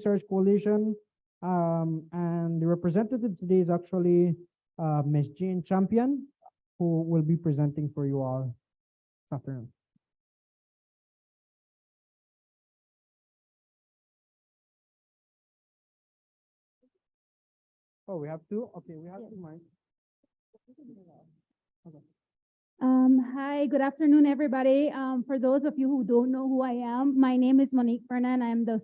Research Coalition. And the representative today is actually Ms. Jean Champion, who will be presenting for you all this afternoon. Oh, we have two? Okay, we have two mics. Okay. Hi, good afternoon, everybody. For those of you who don't know who I am, my name is Monique Fernan. I'm the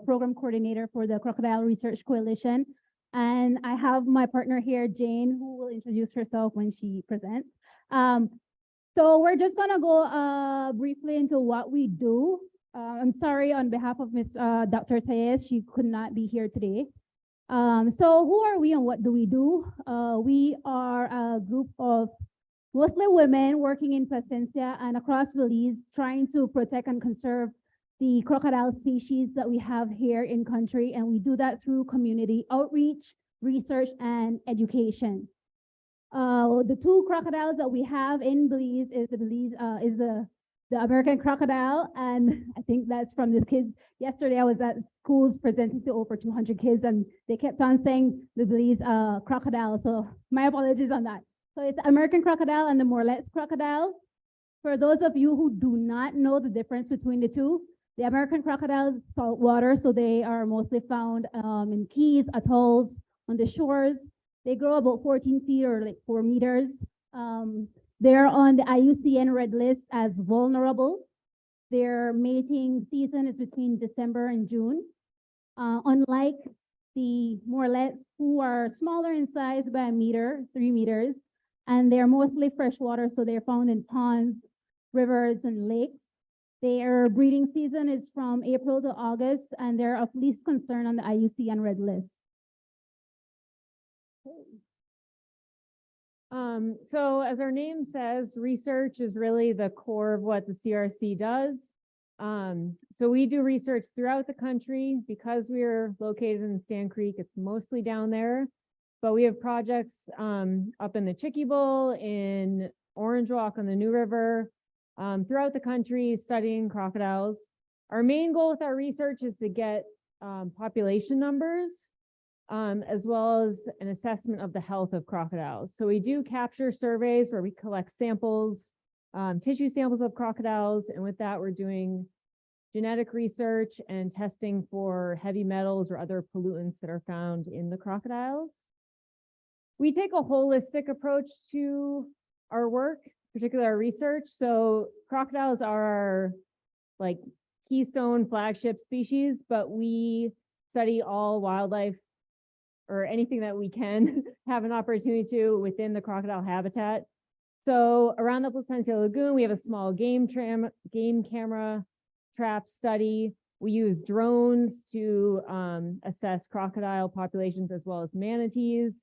program coordinator for the Crocodile Research Coalition. And I have my partner here, Jane, who will introduce herself when she presents. So we're just gonna go briefly into what we do. I'm sorry on behalf of Dr. Tayez, she could not be here today. So who are we and what do we do? We are a group of mostly women working in Placencia and across Belize, trying to protect and conserve the crocodile species that we have here in country. And we do that through community outreach, research, and education. The two crocodiles that we have in Belize is the American crocodile. And I think that's from the kids. Yesterday, I was at schools presenting to over 200 kids, and they kept on saying the Belize crocodile. So my apologies on that. So it's American crocodile and the Morlet's crocodile. For those of you who do not know the difference between the two, the American crocodile is saltwater, so they are mostly found in keys, atolls, on the shores. They grow about 14 feet or like 4 meters. They're on the IUCN Red List as vulnerable. Their mating season is between December and June. Unlike the Morlets, who are smaller in size by a meter, 3 meters, and they're mostly freshwater, so they're found in ponds, rivers, and lakes. Their breeding season is from April to August, and they're of least concern on the IUCN Red List. So as our name says, research is really the core of what the CRC does. So we do research throughout the country. Because we're located in Stan Creek, it's mostly down there. But we have projects up in the Chicky Bowl, in Orange Walk on the New River, throughout the country studying crocodiles. Our main goal with our research is to get population numbers, as well as an assessment of the health of crocodiles. So we do capture surveys where we collect samples, tissue samples of crocodiles, and with that we're doing genetic research and testing for heavy metals or other pollutants that are found in the crocodiles. We take a holistic approach to our work, particularly our research. So crocodiles are our like keystone flagship species, but we study all wildlife or anything that we can have an opportunity to within the crocodile habitat. So around the Placencia Lagoon, we have a small game camera trap study. We use drones to assess crocodile populations as well as manatees.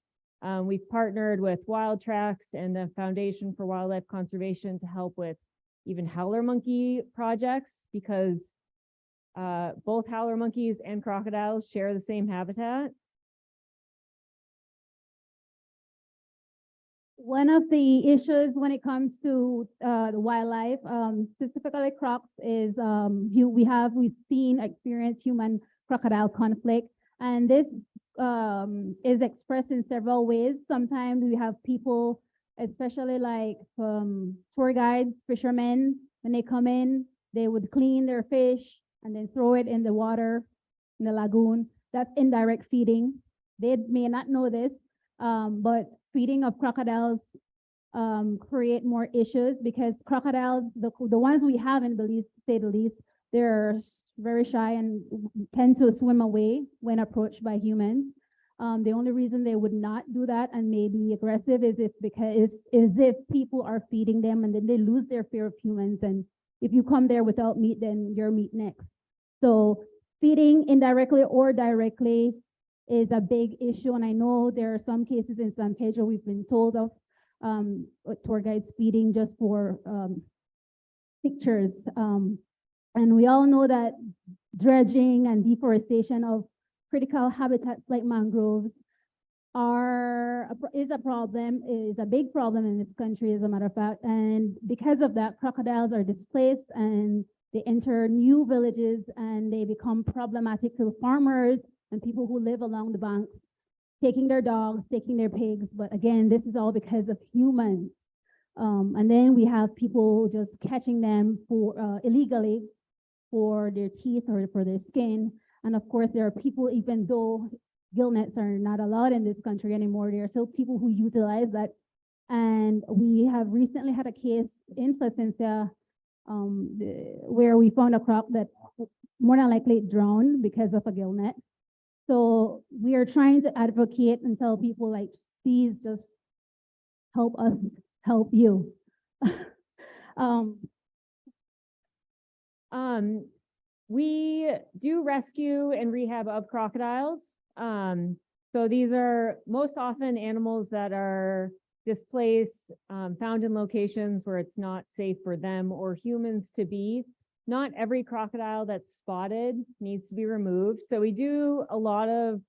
We've partnered with Wild Tracks and the Foundation for Wildlife Conservation to help with even howler monkey projects, because both howler monkeys and crocodiles share the same habitat. One of the issues when it comes to the wildlife, specifically crocs, is we've experienced human crocodile conflict, and this is expressed in several ways. Sometimes we have people, especially like tour guides, fishermen, when they come in, they would clean their fish and then throw it in the water, in the lagoon. That's indirect feeding. They may not know this, but feeding of crocodiles create more issues, because crocodiles, the ones we have in Belize, to say the least, they're very shy and tend to swim away when approached by humans. The only reason they would not do that and may be aggressive is if people are feeding them, and then they lose their fear of humans. And if you come there without meat, then you're meat next. So feeding indirectly or directly is a big issue. And I know there are some cases in San Pedro we've been told of tour guides feeding just for pictures. And we all know that dredging and deforestation of critical habitats like mangroves is a big problem in this country, as a matter of fact. And because of that, crocodiles are displaced and They enter new villages and they become problematic to farmers and people who live along the banks, taking their dogs, taking their pigs. But again, this is all because of humans. And then we have people just catching them for illegally for their teeth or for their skin. And of course, there are people, even though gill nets are not allowed in this country anymore, there are still people who utilize that. And we have recently had a case in Placencia where we found a croc that more than likely drowned because of a gill net. So we are trying to advocate and tell people like, please just help us help you. We do rescue and rehab of crocodiles. So these are most often animals that are displaced, found in locations where it's not safe for them or humans to be. Not every crocodile that's spotted needs to be removed. So we do a lot of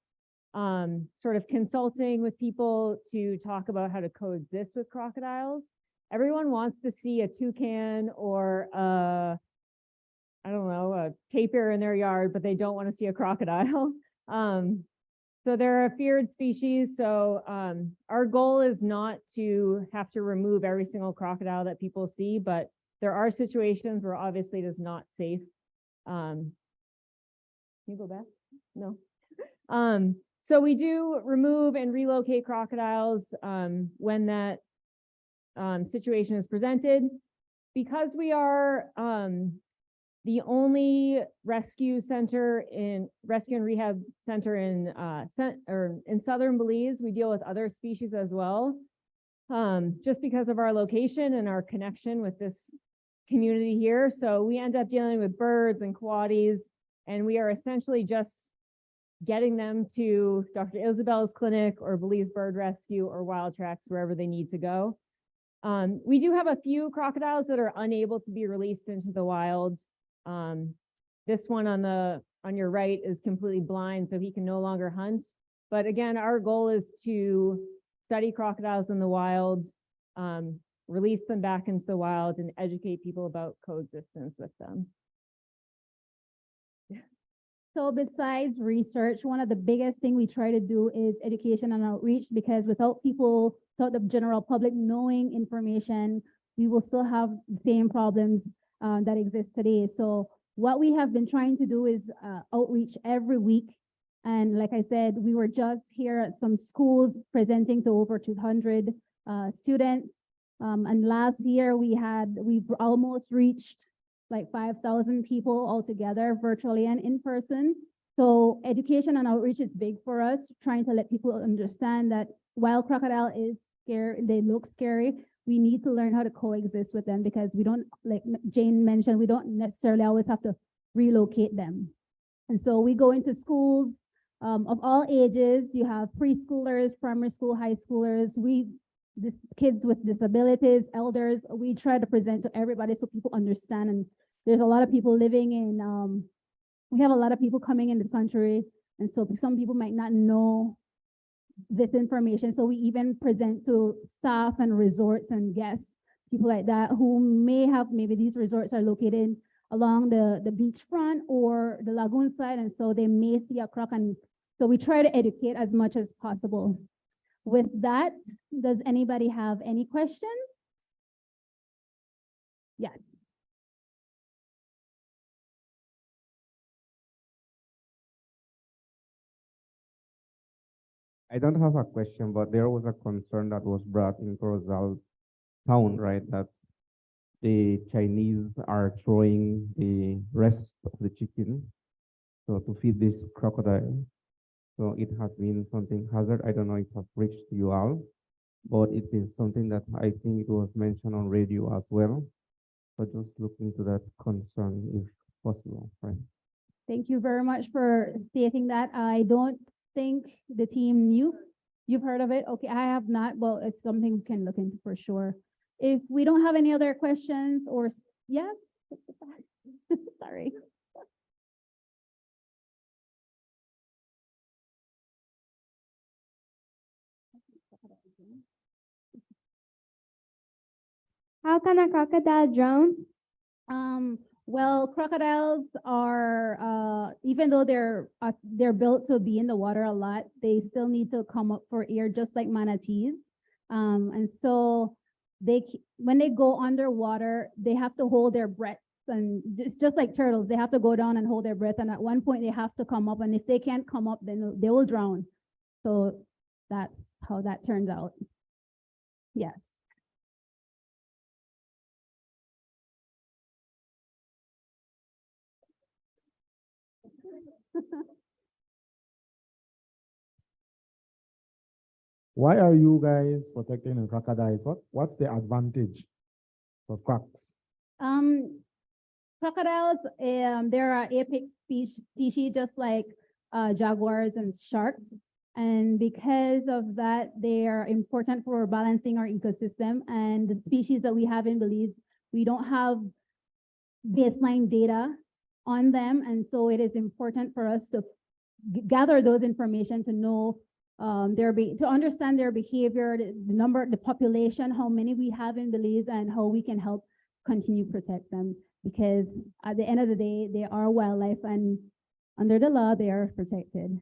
sort of consulting with people to talk about how to coexist with crocodiles. Everyone wants to see a toucan or I don't know, a tapir in their yard, but they don't want to see a crocodile. So they're a feared species. So our goal is not to have to remove every single crocodile that people see, but there are situations where obviously it is not safe. Can you go back? No. So we do remove and relocate crocodiles when that situation is presented. Because we are the only rescue and rehab center in southern Belize, we deal with other species as well. Just because of our location and our connection with this community here. So we end up dealing with birds and coatis, and we are essentially just getting them to Dr. Isabel's clinic or Belize Bird Rescue or Wild Tracks, wherever they need to go. We do have a few crocodiles that are unable to be released into the wild. This one on your right is completely blind, so he can no longer hunt. But again, our goal is to study crocodiles in the wild, release them back into the wild, and educate people about coexistence with them. So besides research, one of the biggest thing we try to do is education and outreach, because without the general public knowing information, we will still have the same problems that exist today. So what we have been trying to do is outreach every week. And like I said, we were just here at some schools presenting to over 200 students. And last year we've almost reached like 5,000 people altogether, virtually and in person. So education and outreach is big for us, trying to let people understand that while crocodile is scary, they look scary, we need to learn how to coexist with them, because we don't, like Jane mentioned, we don't necessarily always have to relocate them. And so we go into schools of all ages. You have preschoolers, primary school, high schoolers, kids with disabilities, elders. We try to present to everybody so people understand. And there's a lot of people living in, we have a lot of people coming in the country. And so some people might not know this information. So we even present to staff and resorts and guests, people like that, who maybe these resorts are located along the beachfront or the lagoon side. And so they may see a croc. And so we try to educate as much as possible. With that, does anybody have any questions? Yes. I don't have a question, but there was a concern that was brought in Crocodile town, right? That the Chinese are throwing the rest of the chicken, so to feed this crocodile. So it has been something hazard. I don't know if it has reached you all, but it is something that I think it was mentioned on radio as well. So just look into that concern if possible, right? Thank you very much for stating that. I don't think the team knew. You've heard of it? Okay, I have not. Well, it's something we can look into for sure. If we don't have any other questions or, yes? Sorry. How can a crocodile drown? Well, crocodiles are, even though they're built to be in the water a lot, they still need to come up for air just like manatees. And so when they go underwater, they have to hold their breath. And it's just like turtles, they have to go down and hold their breath. And at one point they have to come up. And if they can't come up, then they will drown. So that's how that turns out. Yes. Why are you guys protecting the crocodiles? What's the advantage for crocs? Crocodiles, there are apex species just like jaguars and sharks. And because of that, they are important for balancing our ecosystem. And the species that we have in Belize, we don't have baseline data on them. And so it is important for us to gather those information to know to understand their behavior, the number, the population, how many we have in Belize, and how we can help continue protect them. Because at the end of the day, they are wildlife, and under the law, they are protected.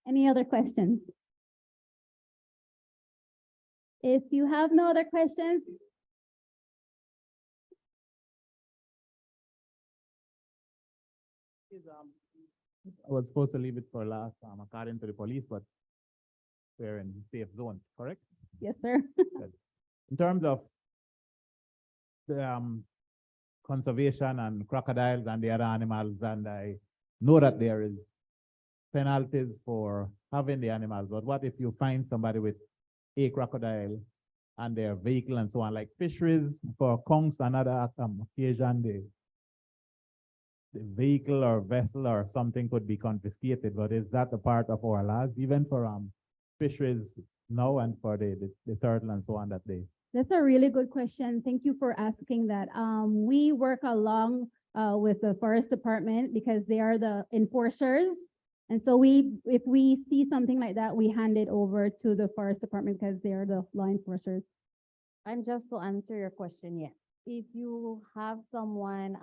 Any other questions? If you have no other questions, I was supposed to leave it for last, according to the police, but we're in safe zone, correct? yes, sir. In terms of the conservation and crocodiles and the other animals, and I know that there is penalties for having the animals, but what if you find somebody with a crocodile and their vehicle and so on, like fisheries for conchs and other occasion, the vehicle or vessel or something could be confiscated, but is that a part of our laws, even for fisheries now and for the turtle and so on that they? That's a really good question. Thank you for asking that. We work along with the forest department because they are the enforcers. And so if we see something like that, we hand it over to the forest department because they are the law enforcers. And just to answer your question, yes. If you have someone,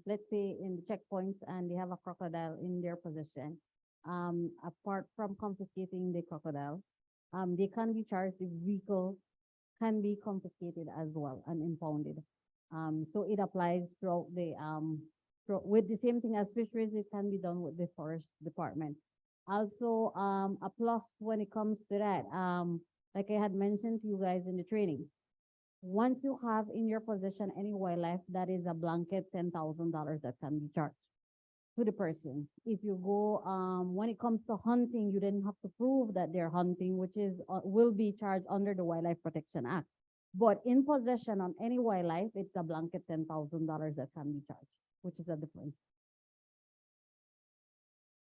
let's say in the checkpoints and they have a crocodile in their possession, apart from confiscating the crocodile, they can be charged. The vehicle can be confiscated as well and impounded. So it applies throughout with the same thing as fisheries, it can be done with the forest department. Also, a plus when it comes to that, like I had mentioned to you guys in the training, once you have in your possession any wildlife, that is a blanket $10,000 that can be charged to the person. If you go, when it comes to hunting, you didn't have to prove that they're hunting, which is will be charged under the Wildlife Protection Act. But in possession on any wildlife, it's a blanket $10,000 that can be charged, which is a difference.